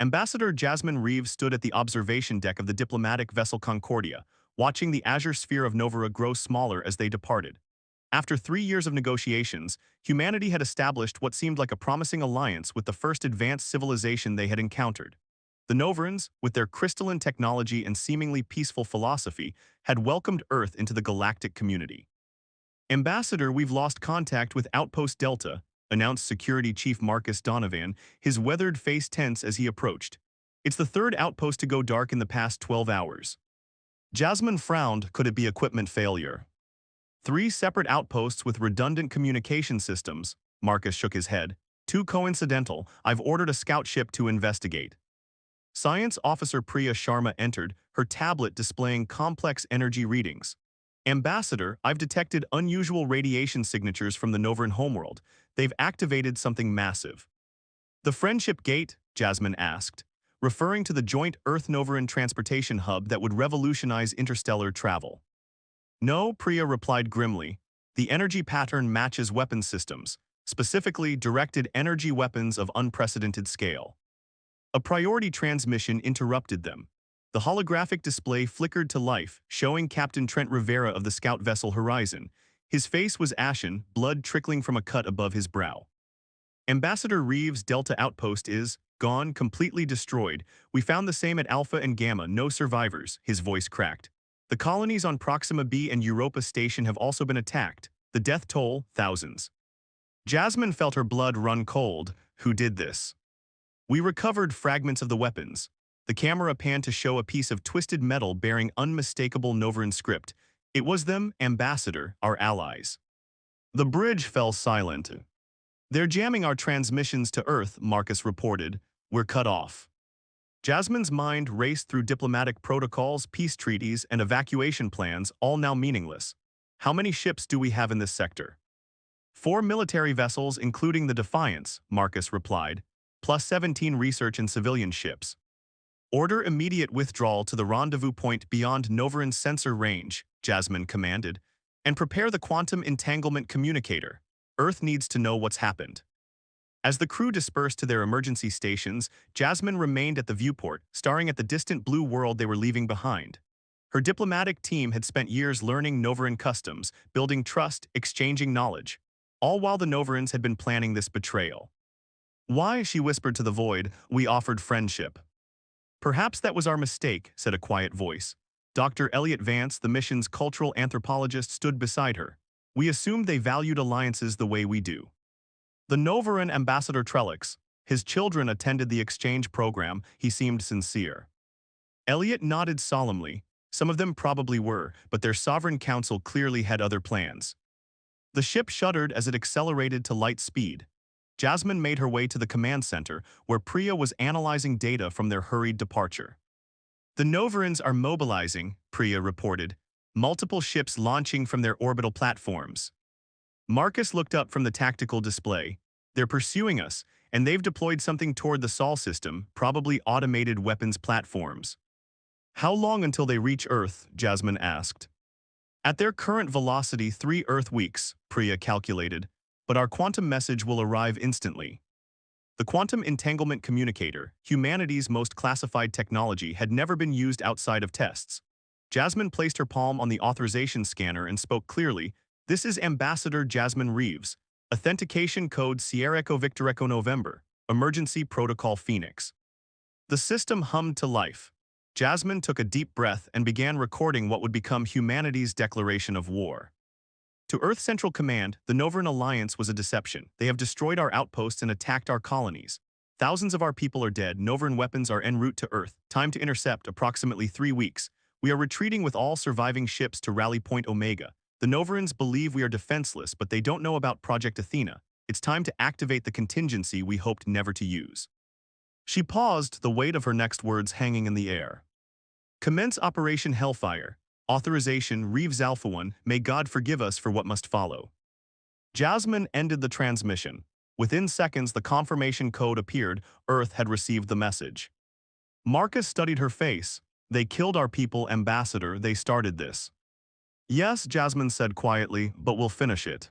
Ambassador Jasmine Reeves stood at the observation deck of the diplomatic vessel Concordia, watching the azure sphere of Novara grow smaller as they departed. After 3 years of negotiations, humanity had established what seemed like a promising alliance with the first advanced civilization they had encountered. The Novarans, with their crystalline technology and seemingly peaceful philosophy, had welcomed Earth into the galactic community. Ambassador, we've lost contact with Outpost Delta, announced Security Chief Marcus Donovan, his weathered face tense as he approached. It's the third outpost to go dark in the past 12 hours. Jasmine frowned. Could it be equipment failure? 3 separate outposts with redundant communication systems. Marcus shook his head. Too coincidental. I've ordered a scout ship to investigate. Science Officer Priya Sharma entered, her tablet displaying complex energy readings. Ambassador, I've detected unusual radiation signatures from the Novaran homeworld. They've activated something massive. The Friendship Gate? Jasmine asked, referring to the joint Earth-Novaran transportation hub that would revolutionize interstellar travel. No, Priya replied grimly. The energy pattern matches weapons systems, specifically directed energy weapons of unprecedented scale. A priority transmission interrupted them. The holographic display flickered to life, showing Captain Trent Rivera of the scout vessel Horizon. His face was ashen, blood trickling from a cut above his brow. Ambassador Reeves' Delta outpost is gone, completely destroyed. We found the same at Alpha and Gamma, no survivors, his voice cracked. The colonies on Proxima B and Europa Station have also been attacked. The death toll, thousands. Jasmine felt her blood run cold. Who did this? We recovered fragments of the weapons. The camera panned to show a piece of twisted metal bearing unmistakable Novaran script. It was them, Ambassador, our allies. The bridge fell silent. They're jamming our transmissions to Earth, Marcus reported. We're cut off. Jasmine's mind raced through diplomatic protocols, peace treaties, and evacuation plans, all now meaningless. How many ships do we have in this sector? 4 military vessels, including the Defiance, Marcus replied, plus 17 research and civilian ships. Order immediate withdrawal to the rendezvous point beyond Novaran's sensor range, Jasmine commanded, and prepare the quantum entanglement communicator. Earth needs to know what's happened. As the crew dispersed to their emergency stations, Jasmine remained at the viewport, staring at the distant blue world they were leaving behind. Her diplomatic team had spent years learning Novaran customs, building trust, exchanging knowledge, all while the Novarans had been planning this betrayal. Why, she whispered to the void, we offered friendship. Perhaps that was our mistake, said a quiet voice. Dr. Elliot Vance, the mission's cultural anthropologist, stood beside her. We assumed they valued alliances the way we do. The Novaran Ambassador Trellix, his children attended the exchange program. He seemed sincere. Elliot nodded solemnly. Some of them probably were, but their sovereign council clearly had other plans. The ship shuddered as it accelerated to light speed. Jasmine made her way to the command center, where Priya was analyzing data from their hurried departure. The Novarans are mobilizing, Priya reported, multiple ships launching from their orbital platforms. Marcus looked up from the tactical display. They're pursuing us, and they've deployed something toward the Sol system, probably automated weapons platforms. How long until they reach Earth? Jasmine asked. At their current velocity, 3 Earth weeks, Priya calculated, but our quantum message will arrive instantly. The quantum entanglement communicator, humanity's most classified technology, had never been used outside of tests. Jasmine placed her palm on the authorization scanner and spoke clearly. This is Ambassador Jasmine Reeves. Authentication code Sierra Echo Victor Echo November. Emergency Protocol Phoenix. The system hummed to life. Jasmine took a deep breath and began recording what would become humanity's declaration of war. To Earth Central Command, the Novaran Alliance was a deception. They have destroyed our outposts and attacked our colonies. Thousands of our people are dead. Novaran weapons are en route to Earth. Time to intercept, approximately 3 weeks. We are retreating with all surviving ships to Rally Point Omega. The Novarans believe we are defenseless, but they don't know about Project Athena. It's time to activate the contingency we hoped never to use. She paused, the weight of her next words hanging in the air. Commence Operation Hellfire. Authorization Reeves Alpha 1. May God forgive us for what must follow. Jasmine ended the transmission. Within seconds, the confirmation code appeared. Earth had received the message. Marcus studied her face. They killed our people, Ambassador. They started this. Yes, Jasmine said quietly, but we'll finish it.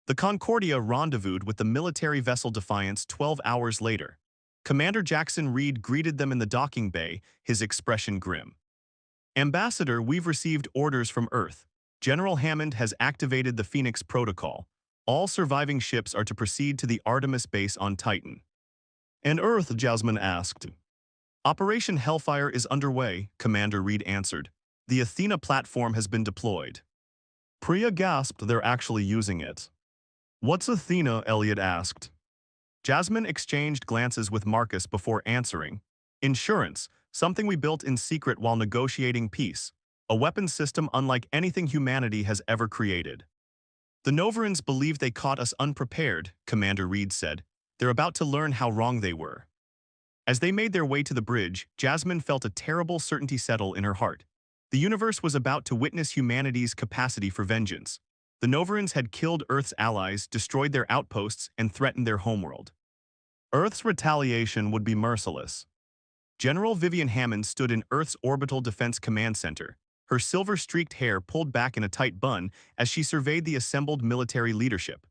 The Concordia rendezvoused with the military vessel Defiance 12 hours later. Commander Jackson Reed greeted them in the docking bay, his expression grim. Ambassador, we've received orders from Earth. General Hammond has activated the Phoenix Protocol. All surviving ships are to proceed to the Artemis base on Titan. And Earth, Jasmine asked. Operation Hellfire is underway, Commander Reed answered. The Athena platform has been deployed. Priya gasped, they're actually using it. What's Athena? Elliot asked. Jasmine exchanged glances with Marcus before answering. Insurance, something we built in secret while negotiating peace. A weapons system unlike anything humanity has ever created. The Novarans believe they caught us unprepared, Commander Reed said. They're about to learn how wrong they were. As they made their way to the bridge, Jasmine felt a terrible certainty settle in her heart. The universe was about to witness humanity's capacity for vengeance. The Novarans had killed Earth's allies, destroyed their outposts, and threatened their homeworld. Earth's retaliation would be merciless. General Vivian Hammond stood in Earth's Orbital Defense Command Center, her silver-streaked hair pulled back in a tight bun as she surveyed the assembled military leadership.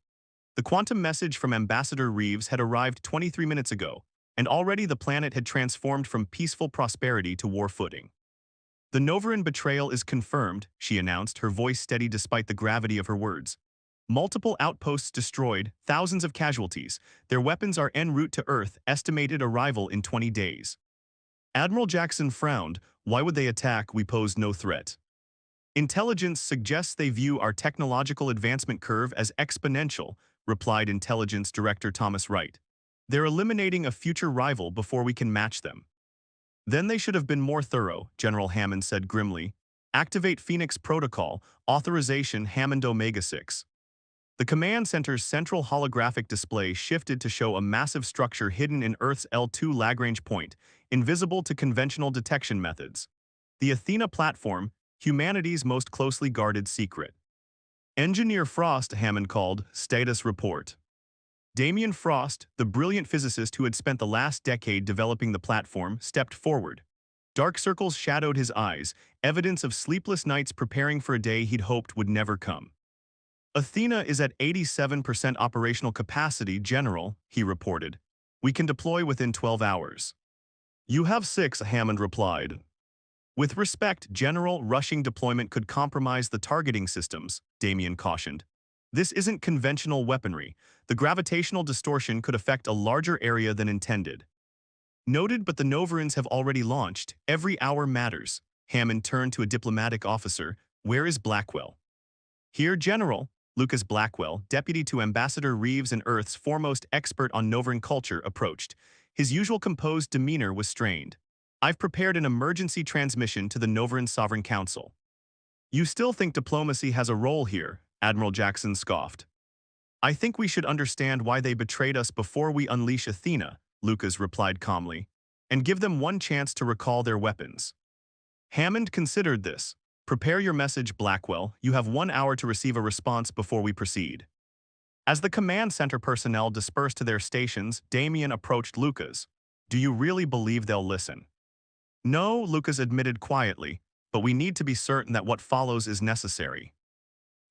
The quantum message from Ambassador Reeves had arrived 23 minutes ago, and already the planet had transformed from peaceful prosperity to war footing. The Novaran betrayal is confirmed, she announced, her voice steady despite the gravity of her words. Multiple outposts destroyed, thousands of casualties. Their weapons are en route to Earth, estimated arrival in 20 days. Admiral Jackson frowned. Why would they attack? We pose no threat. Intelligence suggests they view our technological advancement curve as exponential, replied Intelligence Director Thomas Wright. They're eliminating a future rival before we can match them. Then they should have been more thorough, General Hammond said grimly. Activate Phoenix Protocol, authorization Hammond Omega-6. The command center's central holographic display shifted to show a massive structure hidden in Earth's L2 Lagrange point, invisible to conventional detection methods. The Athena platform, humanity's most closely guarded secret. Engineer Frost, Hammond called, status report. Damien Frost, the brilliant physicist who had spent the last decade developing the platform, stepped forward. Dark circles shadowed his eyes, evidence of sleepless nights preparing for a day he'd hoped would never come. Athena is at 87% operational capacity, General, he reported. We can deploy within 12 hours. You have 6, Hammond replied. With respect, General, rushing deployment could compromise the targeting systems, Damien cautioned. This isn't conventional weaponry. The gravitational distortion could affect a larger area than intended. Noted, but the Novarans have already launched. Every hour matters. Hammond turned to a diplomatic officer. Where is Blackwell? Here, General. Lucas Blackwell, deputy to Ambassador Reeves and Earth's foremost expert on Novaran culture, approached. His usual composed demeanor was strained. I've prepared an emergency transmission to the Novaran Sovereign Council. You still think diplomacy has a role here? Admiral Jackson scoffed. I think we should understand why they betrayed us before we unleash Athena, Lucas replied calmly, and give them one chance to recall their weapons. Hammond considered this. Prepare your message, Blackwell. You have 1 hour to receive a response before we proceed. As the command center personnel dispersed to their stations, Damien approached Lucas. Do you really believe they'll listen? No, Lucas admitted quietly, but we need to be certain that what follows is necessary.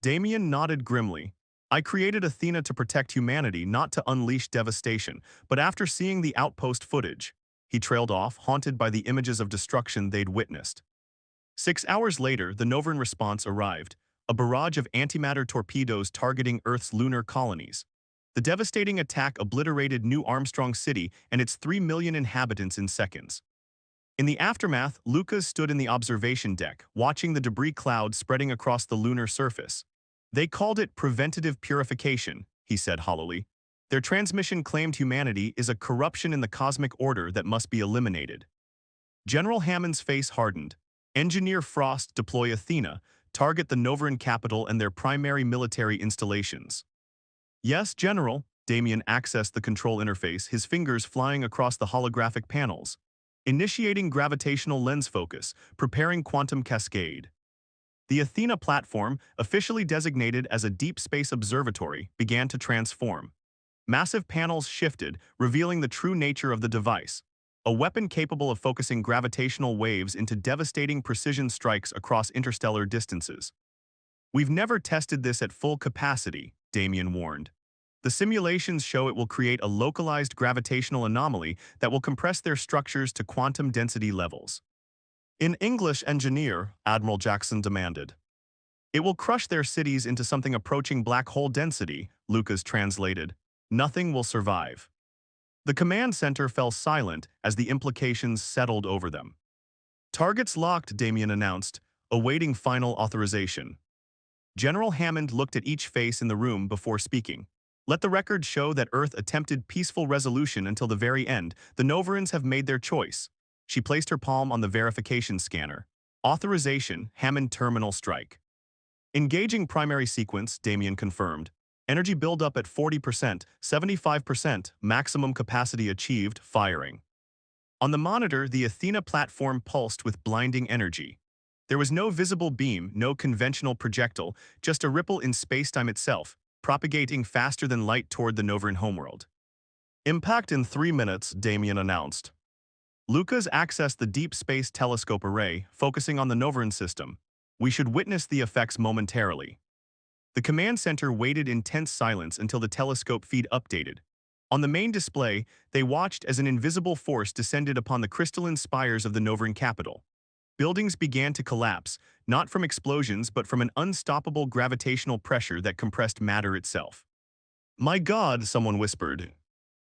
Damien nodded grimly. I created Athena to protect humanity, not to unleash devastation, but after seeing the outpost footage, he trailed off, haunted by the images of destruction they'd witnessed. 6 hours later, the Novaran response arrived, a barrage of antimatter torpedoes targeting Earth's lunar colonies. The devastating attack obliterated New Armstrong City and its 3 million inhabitants in seconds. In the aftermath, Lucas stood in the observation deck, watching the debris cloud spreading across the lunar surface. They called it preventative purification, he said hollowly. Their transmission claimed humanity is a corruption in the cosmic order that must be eliminated. General Hammond's face hardened. Engineer Frost, deploy Athena, target the Novaran capital and their primary military installations. Yes, General. Damien accessed the control interface, his fingers flying across the holographic panels. Initiating gravitational lens focus, preparing quantum cascade. The Athena platform, officially designated as a deep space observatory, began to transform. Massive panels shifted, revealing the true nature of the device. A weapon capable of focusing gravitational waves into devastating precision strikes across interstellar distances. We've never tested this at full capacity, Damien warned. The simulations show it will create a localized gravitational anomaly that will compress their structures to quantum density levels. In English, engineer, Admiral Jackson demanded. It will crush their cities into something approaching black hole density, Lucas translated. Nothing will survive. The command center fell silent as the implications settled over them. Targets locked, Damien announced, awaiting final authorization. General Hammond looked at each face in the room before speaking. Let the record show that Earth attempted peaceful resolution until the very end. The Novarans have made their choice. She placed her palm on the verification scanner. Authorization, Hammond terminal strike. Engaging primary sequence, Damien confirmed. Energy buildup at 40%, 75%, maximum capacity achieved, firing. On the monitor, the Athena platform pulsed with blinding energy. There was no visible beam, no conventional projectile, just a ripple in spacetime itself, propagating faster than light toward the Novaran homeworld. Impact in 3 minutes, Damien announced. Lucas accessed the Deep Space Telescope array, focusing on the Novaran system. We should witness the effects momentarily. The command center waited in tense silence until the telescope feed updated. On the main display, they watched as an invisible force descended upon the crystalline spires of the Novaran capital. Buildings began to collapse, not from explosions but from an unstoppable gravitational pressure that compressed matter itself. My God, someone whispered.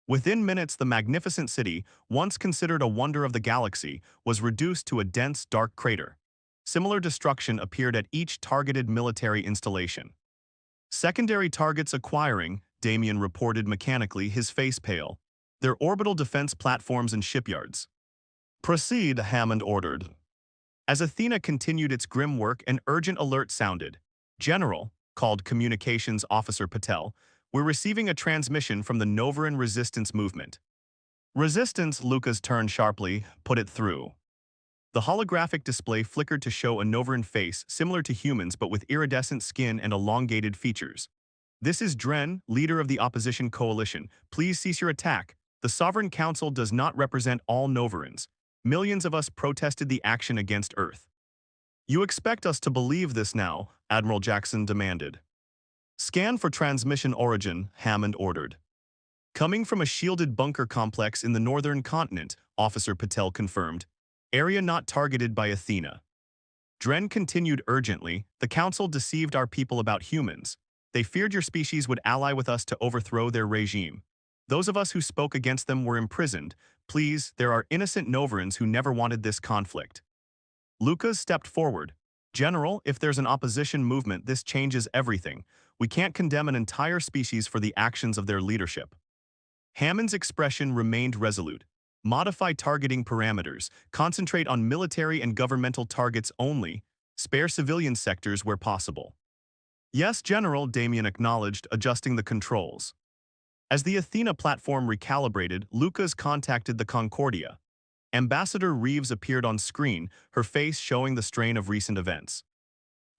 Within minutes, the magnificent city, once considered a wonder of the galaxy, was reduced to a dense, dark crater. Similar destruction appeared at each targeted military installation. Secondary targets acquiring, Damien reported mechanically, his face pale. Their orbital defense platforms and shipyards. Proceed, Hammond ordered. As Athena continued its grim work, an urgent alert sounded. General, called Communications Officer Patel, we're receiving a transmission from the Novaran resistance movement. Resistance, Lucas turned sharply, put it through. The holographic display flickered to show a Novaran face similar to humans but with iridescent skin and elongated features. This is Dren, leader of the opposition coalition. Please cease your attack. The Sovereign Council does not represent all Novarans. Millions of us protested the action against Earth. You expect us to believe this now, Admiral Jackson demanded. Scan for transmission origin, Hammond ordered. Coming from a shielded bunker complex in the northern continent, Officer Patel confirmed. Area not targeted by Athena. Dren continued urgently, the Council deceived our people about humans. They feared your species would ally with us to overthrow their regime. Those of us who spoke against them were imprisoned. Please, there are innocent Novarans who never wanted this conflict. Lucas stepped forward. General, if there's an opposition movement, this changes everything. We can't condemn an entire species for the actions of their leadership. Hammond's expression remained resolute. Modify targeting parameters, concentrate on military and governmental targets only, spare civilian sectors where possible. Yes, General, Damien acknowledged, adjusting the controls. As the Athena platform recalibrated, Lucas contacted the Concordia. Ambassador Reeves appeared on screen, her face showing the strain of recent events.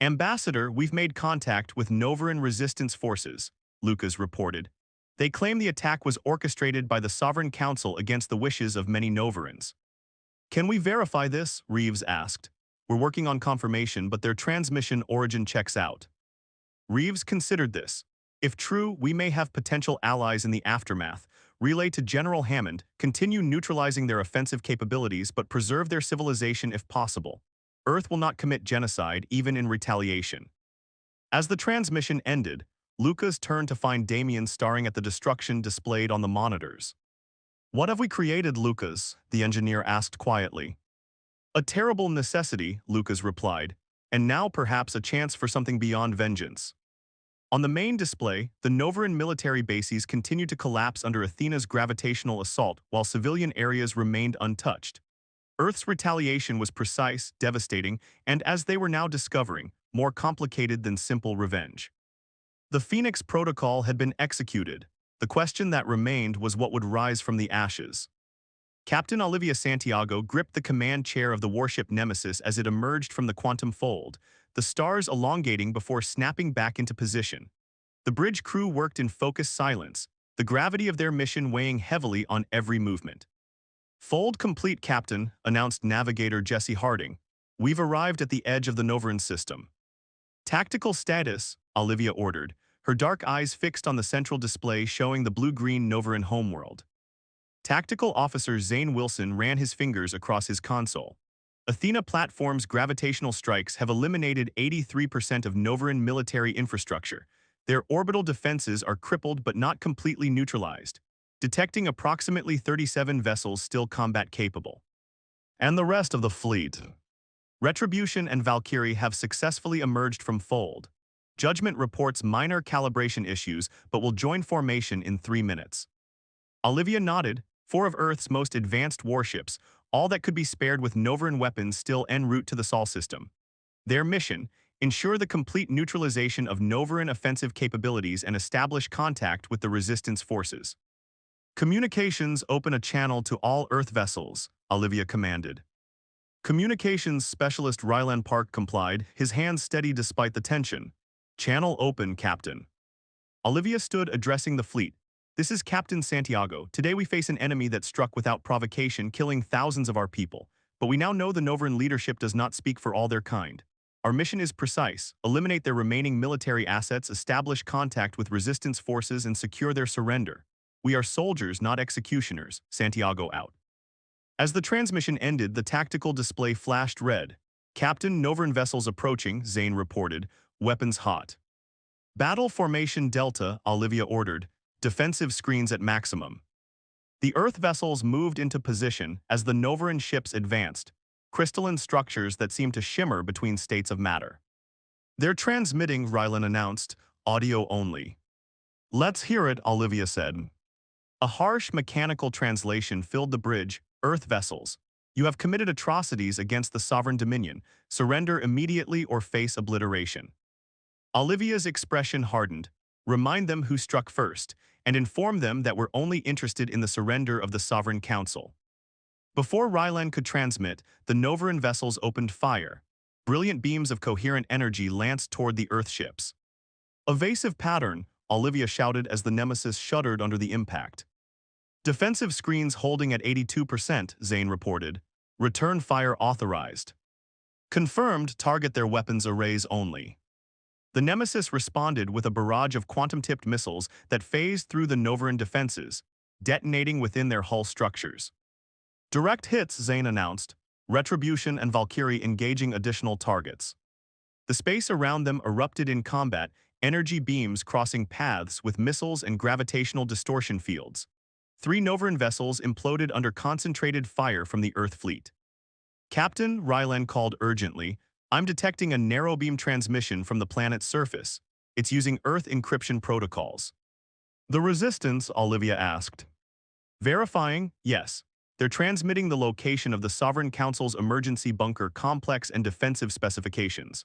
Ambassador, we've made contact with Novaran resistance forces, Lucas reported. They claim the attack was orchestrated by the Sovereign Council against the wishes of many Novarans. Can we verify this? Reeves asked. We're working on confirmation, but their transmission origin checks out. Reeves considered this. If true, we may have potential allies in the aftermath. Relay to General Hammond, continue neutralizing their offensive capabilities but preserve their civilization if possible. Earth will not commit genocide, even in retaliation. As the transmission ended, Lucas turned to find Damien staring at the destruction displayed on the monitors. What have we created, Lucas? The engineer asked quietly. A terrible necessity, Lucas replied, and now perhaps a chance for something beyond vengeance. On the main display, the Novaran military bases continued to collapse under Athena's gravitational assault while civilian areas remained untouched. Earth's retaliation was precise, devastating, and as they were now discovering, more complicated than simple revenge. The Phoenix Protocol had been executed. The question that remained was what would rise from the ashes. Captain Olivia Santiago gripped the command chair of the warship Nemesis as it emerged from the quantum fold, the stars elongating before snapping back into position. The bridge crew worked in focused silence, the gravity of their mission weighing heavily on every movement. Fold complete, Captain, announced navigator Jesse Harding. We've arrived at the edge of the Novaran system. Tactical status, Olivia ordered. her dark eyes fixed on the central display showing the blue-green Novaran homeworld. Tactical Officer Zane Wilson ran his fingers across his console. Athena platform's gravitational strikes have eliminated 83% of Novaran military infrastructure. Their orbital defenses are crippled but not completely neutralized, detecting approximately 37 vessels still combat-capable. And the rest of the fleet. Retribution and Valkyrie have successfully emerged from fold. Judgment reports minor calibration issues but will join formation in 3 minutes. Olivia nodded. 4 of Earth's most advanced warships, all that could be spared with Novaran weapons, still en route to the Sol system. Their mission: ensure the complete neutralization of Novaran offensive capabilities and establish contact with the Resistance forces. Communications, open a channel to all Earth vessels, Olivia commanded. Communications specialist Rylan Park complied, his hands steady despite the tension. Channel open, Captain. Olivia stood addressing the fleet. This is Captain Santiago. Today we face an enemy that struck without provocation, killing thousands of our people. But we now know the Novaran leadership does not speak for all their kind. Our mission is precise: eliminate their remaining military assets, establish contact with Resistance forces, and secure their surrender. We are soldiers, not executioners. Santiago out. As the transmission ended, the tactical display flashed red. Captain, Novaran vessels approaching, Zane reported. Weapons hot. Battle formation Delta, Olivia ordered. Defensive screens at maximum. The Earth vessels moved into position as the Novaran ships advanced, crystalline structures that seemed to shimmer between states of matter. They're transmitting, Rylan announced, audio only. Let's hear it, Olivia said. A harsh mechanical translation filled the bridge. Earth vessels, you have committed atrocities against the sovereign dominion. Surrender immediately or face obliteration. Olivia's expression hardened. Remind them who struck first, and inform them that we're only interested in the surrender of the Sovereign Council. Before Rylan could transmit, the Novaran vessels opened fire. Brilliant beams of coherent energy lanced toward the Earth ships. Evasive pattern, Olivia shouted as the Nemesis shuddered under the impact. Defensive screens holding at 82%, Zane reported. Return fire authorized. Confirmed, target their weapons arrays only. The Nemesis responded with a barrage of quantum-tipped missiles that phased through the Novaran defenses, detonating within their hull structures. Direct hits, Zane announced. Retribution and Valkyrie engaging additional targets. The space around them erupted in combat, energy beams crossing paths with missiles and gravitational distortion fields. 3 Novaran vessels imploded under concentrated fire from the Earth fleet. Captain, Rylan called urgently. I'm detecting a narrow-beam transmission from the planet's surface. It's using Earth encryption protocols. The Resistance, Olivia asked. Verifying, yes. They're transmitting the location of the Sovereign Council's emergency bunker complex and defensive specifications.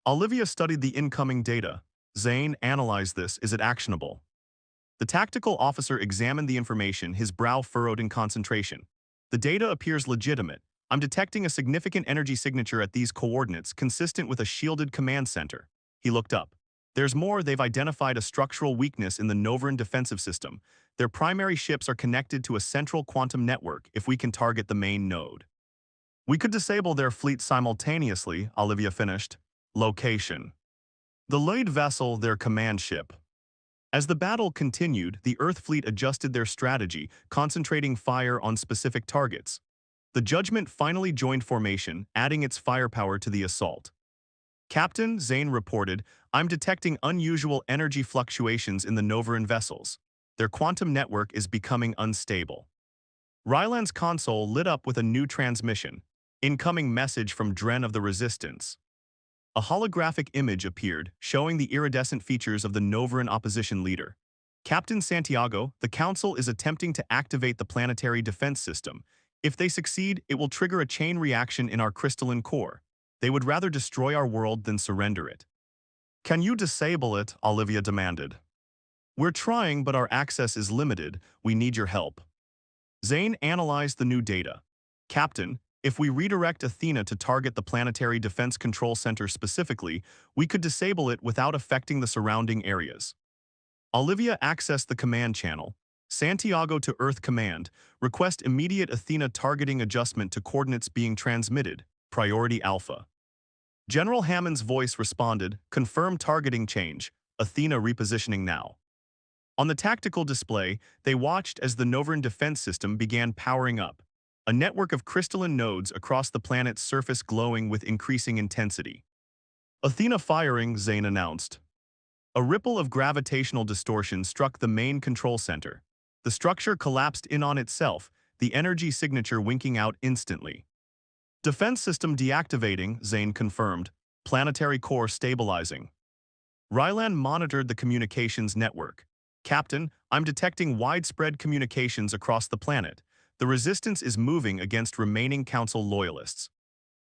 Olivia studied the incoming data. Zane, analyze this. Is it actionable? The tactical officer examined the information, his brow furrowed in concentration. The data appears legitimate. I'm detecting a significant energy signature at these coordinates, consistent with a shielded command center. He looked up. There's more. They've identified a structural weakness in the Novaran defensive system. Their primary ships are connected to a central quantum network if we can target the main node. We could disable their fleet simultaneously, Olivia finished. Location. The lead vessel, their command ship. As the battle continued, the Earth fleet adjusted their strategy, concentrating fire on specific targets. The Judgment finally joined formation, adding its firepower to the assault. Captain, Zane reported, I'm detecting unusual energy fluctuations in the Novaran vessels. Their quantum network is becoming unstable. Rylan's console lit up with a new transmission. Incoming message from Dren of the Resistance. A holographic image appeared, showing the iridescent features of the Novaran opposition leader. Captain Santiago, the Council is attempting to activate the planetary defense system. If they succeed, it will trigger a chain reaction in our crystalline core. They would rather destroy our world than surrender it. Can you disable it? Olivia demanded. We're trying, but our access is limited. We need your help. Zane analyzed the new data. Captain, if we redirect Athena to target the Planetary Defense Control Center specifically, we could disable it without affecting the surrounding areas. Olivia accessed the command channel. Santiago to Earth Command, request immediate Athena targeting adjustment to coordinates being transmitted, priority alpha. General Hammond's voice responded, confirm targeting change, Athena repositioning now. On the tactical display, they watched as the Novaran defense system began powering up, a network of crystalline nodes across the planet's surface glowing with increasing intensity. Athena firing, Zane announced. A ripple of gravitational distortion struck the main control center. The structure collapsed in on itself, the energy signature winking out instantly. Defense system deactivating, Zane confirmed. Planetary core stabilizing. Rylan monitored the communications network. Captain, I'm detecting widespread communications across the planet. The resistance is moving against remaining Council loyalists.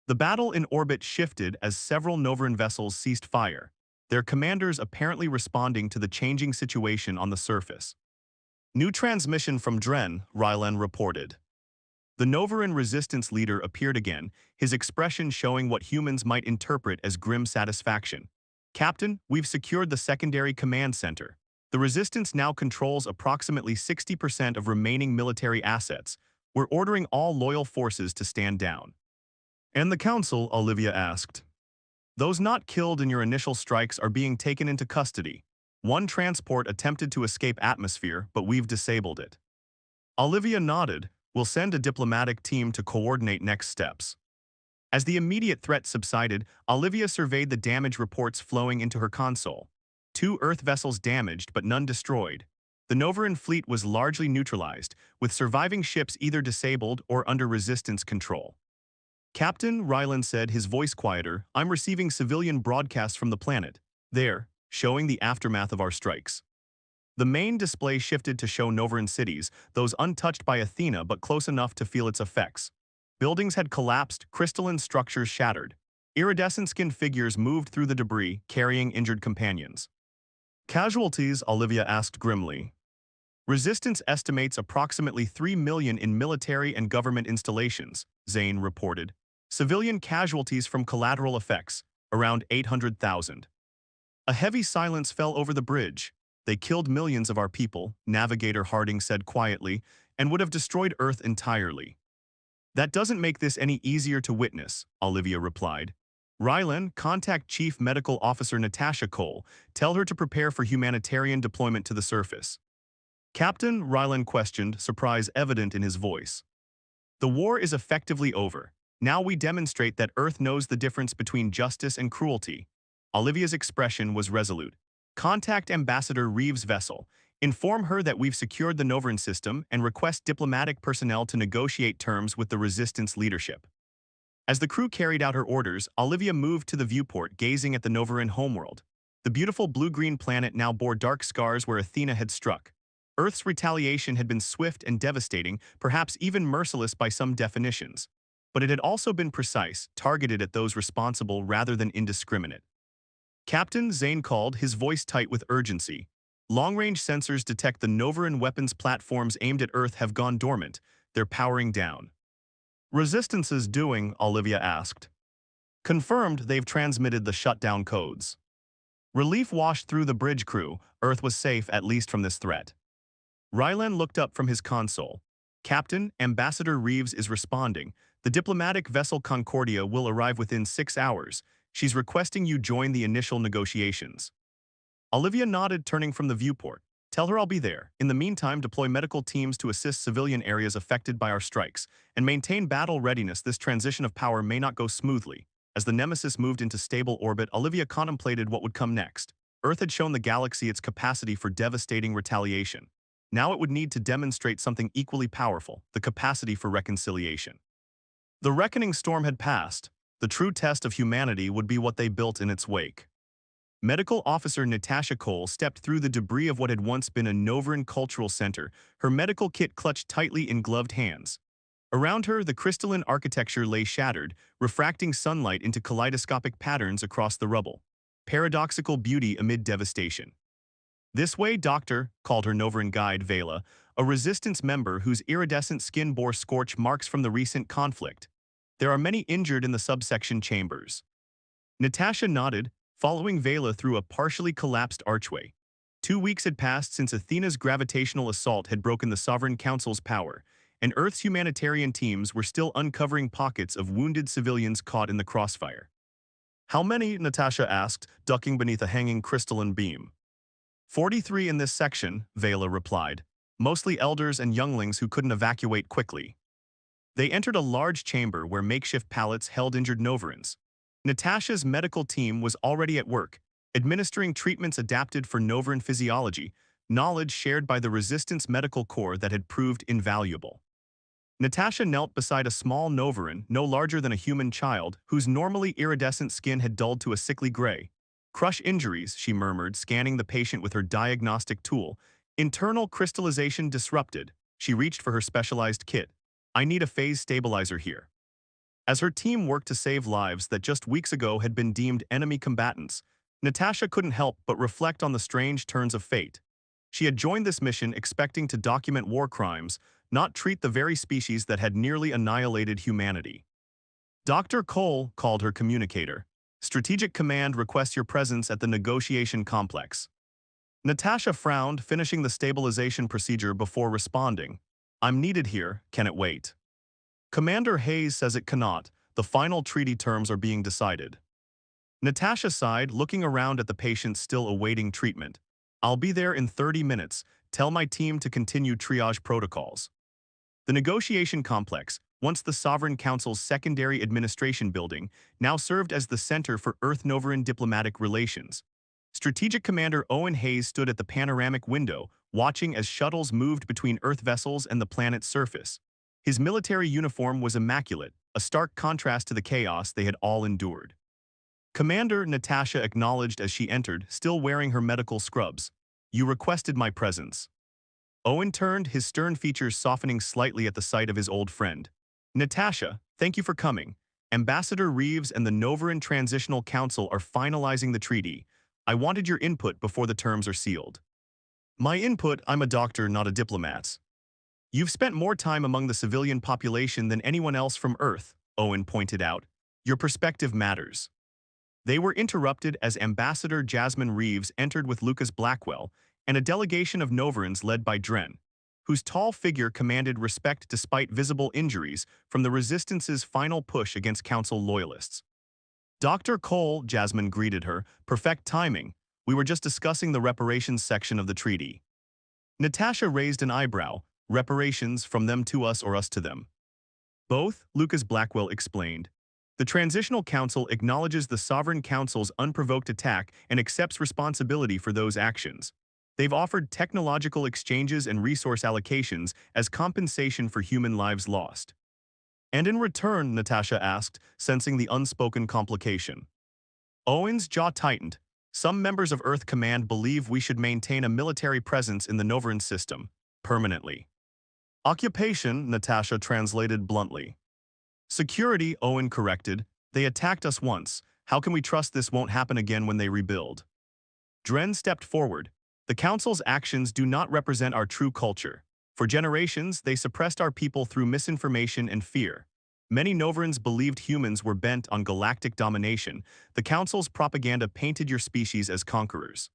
The battle in orbit shifted as several Novaran vessels ceased fire, their commanders apparently responding to the changing situation on the surface. New transmission from Dren, Rylan reported. The Novaran resistance leader appeared again, his expression showing what humans might interpret as grim satisfaction. Captain, we've secured the secondary command center. The resistance now controls approximately 60% of remaining military assets. We're ordering all loyal forces to stand down. And the Council, Olivia asked. Those not killed in your initial strikes are being taken into custody. One transport attempted to escape atmosphere, but we've disabled it. Olivia nodded. We'll send a diplomatic team to coordinate next steps. As the immediate threat subsided, Olivia surveyed the damage reports flowing into her console. 2 Earth vessels damaged, but none destroyed. The Novaran fleet was largely neutralized, with surviving ships either disabled or under resistance control. Captain, Rylan said, his voice quieter, I'm receiving civilian broadcasts from the planet. There, showing the aftermath of our strikes. The main display shifted to show Novaran cities, those untouched by Athena but close enough to feel its effects. Buildings had collapsed, crystalline structures shattered. Iridescent-skinned figures moved through the debris, carrying injured companions. Casualties, Olivia asked grimly. Resistance estimates approximately 3 million in military and government installations, Zane reported. Civilian casualties from collateral effects, around 800,000. A heavy silence fell over the bridge. They killed millions of our people, Navigator Harding said quietly, and would have destroyed Earth entirely. That doesn't make this any easier to witness, Olivia replied. Rylan, contact Chief Medical Officer Natasha Cole. Tell her to prepare for humanitarian deployment to the surface. Captain, Rylan questioned, surprise evident in his voice. The war is effectively over. Now we demonstrate that Earth knows the difference between justice and cruelty. Olivia's expression was resolute. Contact Ambassador Reeves' vessel. Inform her that we've secured the Novaran system and request diplomatic personnel to negotiate terms with the resistance leadership. As the crew carried out her orders, Olivia moved to the viewport, gazing at the Novaran homeworld. The beautiful blue-green planet now bore dark scars where Athena had struck. Earth's retaliation had been swift and devastating, perhaps even merciless by some definitions. But it had also been precise, targeted at those responsible rather than indiscriminate. Captain, Zane called, his voice tight with urgency. Long-range sensors detect the Novaran weapons platforms aimed at Earth have gone dormant. They're powering down. Resistance's doing, Olivia asked. Confirmed, they've transmitted the shutdown codes. Relief washed through the bridge crew. Earth was safe, at least from this threat. Rylan looked up from his console. Captain, Ambassador Reeves is responding. The diplomatic vessel Concordia will arrive within 6 hours. She's requesting you join the initial negotiations. Olivia nodded, turning from the viewport. Tell her I'll be there. In the meantime, deploy medical teams to assist civilian areas affected by our strikes, and maintain battle readiness. This transition of power may not go smoothly. As the Nemesis moved into stable orbit, Olivia contemplated what would come next. Earth had shown the galaxy its capacity for devastating retaliation. Now it would need to demonstrate something equally powerful, the capacity for reconciliation. The reckoning storm had passed. The true test of humanity would be what they built in its wake. Medical Officer Natasha Cole stepped through the debris of what had once been a Novaran cultural center, her medical kit clutched tightly in gloved hands. Around her, the crystalline architecture lay shattered, refracting sunlight into kaleidoscopic patterns across the rubble. Paradoxical beauty amid devastation. This way, Doctor, called her Novaran guide Vela, a resistance member whose iridescent skin bore scorch marks from the recent conflict. There are many injured in the subsection chambers. Natasha nodded, following Vela through a partially collapsed archway. 2 weeks had passed since Athena's gravitational assault had broken the Sovereign Council's power, and Earth's humanitarian teams were still uncovering pockets of wounded civilians caught in the crossfire. How many? Natasha asked, ducking beneath a hanging crystalline beam. 43 in this section, Vela replied. Mostly elders and younglings who couldn't evacuate quickly. They entered a large chamber where makeshift pallets held injured Novarans. Natasha's medical team was already at work, administering treatments adapted for Novaran physiology, knowledge shared by the Resistance Medical Corps that had proved invaluable. Natasha knelt beside a small Novaran, no larger than a human child, whose normally iridescent skin had dulled to a sickly gray. Crush injuries, she murmured, scanning the patient with her diagnostic tool. Internal crystallization disrupted. She reached for her specialized kit. I need a phase stabilizer here. As her team worked to save lives that just weeks ago had been deemed enemy combatants, Natasha couldn't help but reflect on the strange turns of fate. She had joined this mission expecting to document war crimes, not treat the very species that had nearly annihilated humanity. Dr. Cole called her communicator. Strategic Command requests your presence at the negotiation complex. Natasha frowned, finishing the stabilization procedure before responding. I'm needed here, can it wait? Commander Hayes says it cannot. The final treaty terms are being decided. Natasha sighed, looking around at the patient still awaiting treatment. I'll be there in 30 minutes. Tell my team to continue triage protocols. The negotiation complex, once the Sovereign Council's secondary administration building, now served as the center for Earth-Novaran diplomatic relations. Strategic Commander Owen Hayes stood at the panoramic window, watching as shuttles moved between Earth vessels and the planet's surface. His military uniform was immaculate, a stark contrast to the chaos they had all endured. Commander, Natasha acknowledged as she entered, still wearing her medical scrubs. You requested my presence. Owen turned, his stern features softening slightly at the sight of his old friend. Natasha, thank you for coming. Ambassador Reeves and the Novaran Transitional Council are finalizing the treaty. I wanted your input before the terms are sealed. My input? I'm a doctor, not a diplomat. You've spent more time among the civilian population than anyone else from Earth, Owen pointed out. Your perspective matters. They were interrupted as Ambassador Jasmine Reeves entered with Lucas Blackwell and a delegation of Novarans led by Dren, whose tall figure commanded respect despite visible injuries from the Resistance's final push against Council loyalists. Dr. Cole, Jasmine greeted her, perfect timing. We were just discussing the reparations section of the treaty. Natasha raised an eyebrow. Reparations, from them to us or us to them? Both, Lucas Blackwell explained. The Transitional Council acknowledges the Sovereign Council's unprovoked attack and accepts responsibility for those actions. They've offered technological exchanges and resource allocations as compensation for human lives lost. And in return, Natasha asked, sensing the unspoken complication. Owen's jaw tightened. Some members of Earth Command believe we should maintain a military presence in the Novaran system, permanently. Occupation, Natasha translated bluntly. Security, Owen corrected. They attacked us once. How can we trust this won't happen again when they rebuild? Dren stepped forward. The Council's actions do not represent our true culture. For generations, they suppressed our people through misinformation and fear. Many Novarans believed humans were bent on galactic domination. The Council's propaganda painted your species as conquerors.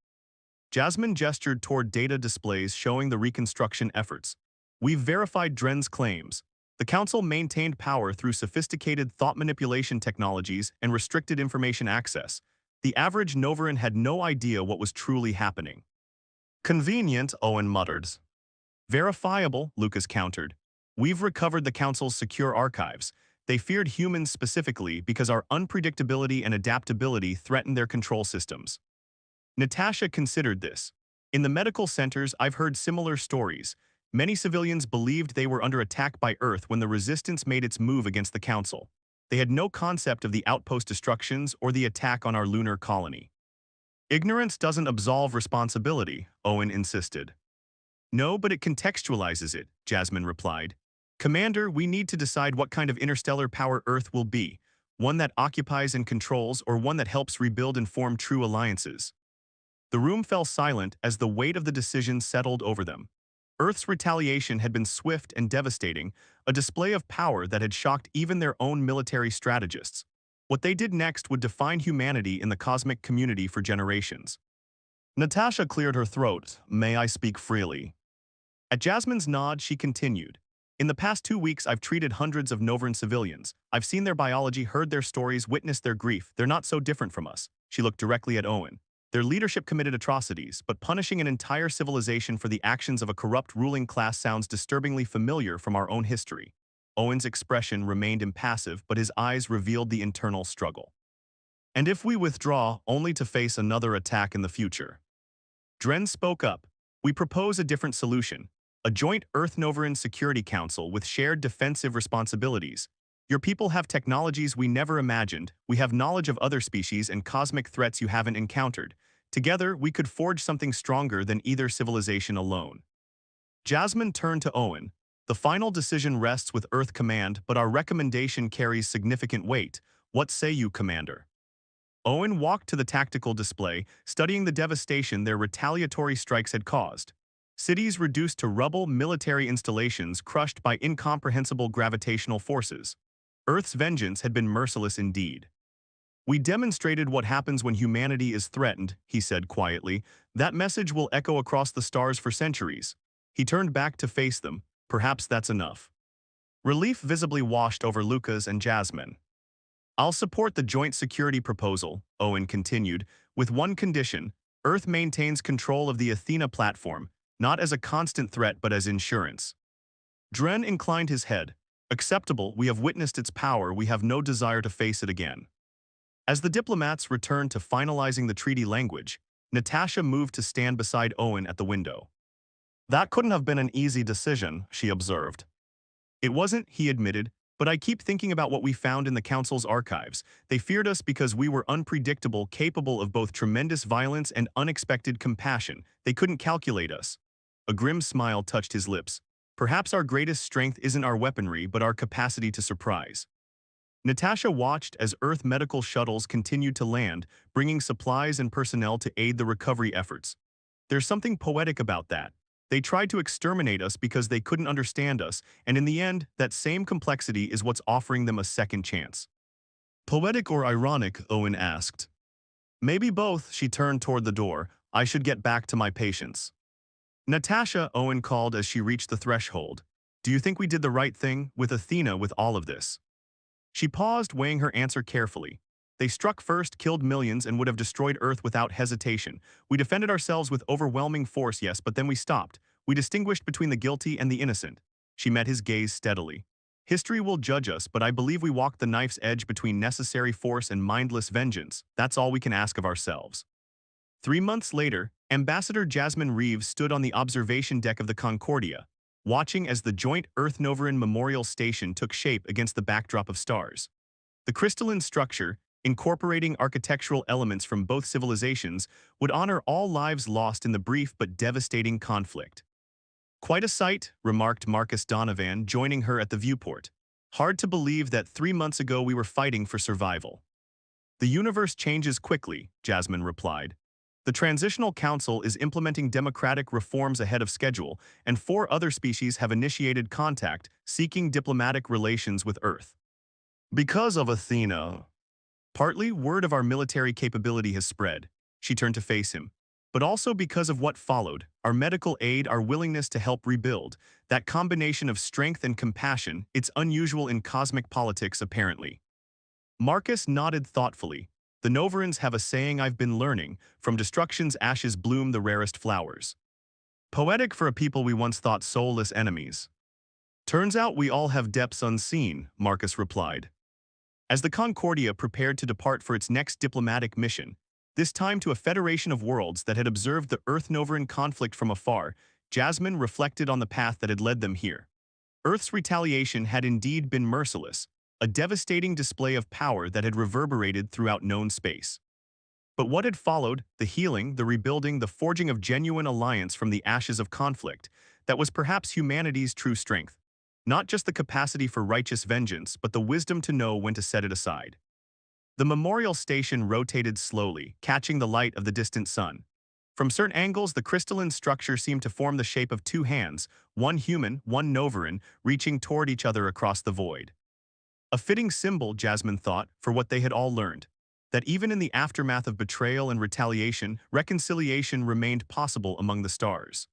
Jasmine gestured toward data displays showing the reconstruction efforts. We've verified Dren's claims. The Council maintained power through sophisticated thought manipulation technologies and restricted information access. The average Novaran had no idea what was truly happening. Convenient, Owen muttered. Verifiable, Lucas countered. We've recovered the Council's secure archives. They feared humans specifically because our unpredictability and adaptability threatened their control systems. Natasha considered this. In the medical centers, I've heard similar stories. Many civilians believed they were under attack by Earth when the Resistance made its move against the Council. They had no concept of the outpost destructions or the attack on our lunar colony. Ignorance doesn't absolve responsibility, Owen insisted. No, but it contextualizes it, Jasmine replied. Commander, we need to decide what kind of interstellar power Earth will be, one that occupies and controls or one that helps rebuild and form true alliances. The room fell silent as the weight of the decision settled over them. Earth's retaliation had been swift and devastating, a display of power that had shocked even their own military strategists. What they did next would define humanity in the cosmic community for generations. Natasha cleared her throat. May I speak freely? At Jasmine's nod, she continued. In the past 2 weeks, I've treated hundreds of Novaran civilians. I've seen their biology, heard their stories, witnessed their grief. They're not so different from us. She looked directly at Owen. Their leadership committed atrocities, but punishing an entire civilization for the actions of a corrupt ruling class sounds disturbingly familiar from our own history. Owen's expression remained impassive, but his eyes revealed the internal struggle. And if we withdraw, only to face another attack in the future? Dren spoke up. We propose a different solution. A joint Earth-Novaran Security Council with shared defensive responsibilities. Your people have technologies we never imagined. We have knowledge of other species and cosmic threats you haven't encountered. Together, we could forge something stronger than either civilization alone. Jasmine turned to Owen. The final decision rests with Earth Command, but our recommendation carries significant weight. What say you, Commander? Owen walked to the tactical display, studying the devastation their retaliatory strikes had caused. Cities reduced to rubble, military installations crushed by incomprehensible gravitational forces. Earth's vengeance had been merciless indeed. We demonstrated what happens when humanity is threatened, he said quietly. That message will echo across the stars for centuries. He turned back to face them. Perhaps that's enough. Relief visibly washed over Lucas and Jasmine. I'll support the joint security proposal, Owen continued, with one condition. Earth maintains control of the Athena platform, not as a constant threat but as insurance. Dren inclined his head. Acceptable, we have witnessed its power, we have no desire to face it again. As the diplomats returned to finalizing the treaty language, Natasha moved to stand beside Owen at the window. That couldn't have been an easy decision, she observed. It wasn't, he admitted, but I keep thinking about what we found in the Council's archives. They feared us because we were unpredictable, capable of both tremendous violence and unexpected compassion. They couldn't calculate us. A grim smile touched his lips. Perhaps our greatest strength isn't our weaponry, but our capacity to surprise. Natasha watched as Earth medical shuttles continued to land, bringing supplies and personnel to aid the recovery efforts. There's something poetic about that. They tried to exterminate us because they couldn't understand us, and in the end, that same complexity is what's offering them a second chance. Poetic or ironic? Owen asked. Maybe both, she turned toward the door. I should get back to my patients. Natasha, Owen called as she reached the threshold. Do you think we did the right thing with Athena with all of this? She paused, weighing her answer carefully. They struck first, killed millions, and would have destroyed Earth without hesitation. We defended ourselves with overwhelming force, yes, but then we stopped. We distinguished between the guilty and the innocent. She met his gaze steadily. History will judge us, but I believe we walked the knife's edge between necessary force and mindless vengeance. That's all we can ask of ourselves. 3 months later, Ambassador Jasmine Reeves stood on the observation deck of the Concordia, watching as the joint Earth-Novaran Memorial Station took shape against the backdrop of stars. The crystalline structure, incorporating architectural elements from both civilizations, would honor all lives lost in the brief but devastating conflict. Quite a sight, remarked Marcus Donovan, joining her at the viewport. Hard to believe that 3 months ago we were fighting for survival. The universe changes quickly, Jasmine replied. The Transitional Council is implementing democratic reforms ahead of schedule, and 4 other species have initiated contact, seeking diplomatic relations with Earth. Because of Athena. Partly, word of our military capability has spread. She turned to face him. But also because of what followed, our medical aid, our willingness to help rebuild. That combination of strength and compassion, it's unusual in cosmic politics apparently. Marcus nodded thoughtfully. The Novarans have a saying I've been learning, from destruction's ashes bloom the rarest flowers. Poetic for a people we once thought soulless enemies. Turns out we all have depths unseen, Marcus replied. As the Concordia prepared to depart for its next diplomatic mission, this time to a federation of worlds that had observed the Earth-Novaran conflict from afar, Jasmine reflected on the path that had led them here. Earth's retaliation had indeed been merciless, a devastating display of power that had reverberated throughout known space. But what had followed, the healing, the rebuilding, the forging of genuine alliance from the ashes of conflict, that was perhaps humanity's true strength. Not just the capacity for righteous vengeance, but the wisdom to know when to set it aside. The memorial station rotated slowly, catching the light of the distant sun. From certain angles, the crystalline structure seemed to form the shape of 2 hands, one human, one Novaran, reaching toward each other across the void. A fitting symbol, Jasmine thought, for what they had all learned. That even in the aftermath of betrayal and retaliation, reconciliation remained possible among the stars.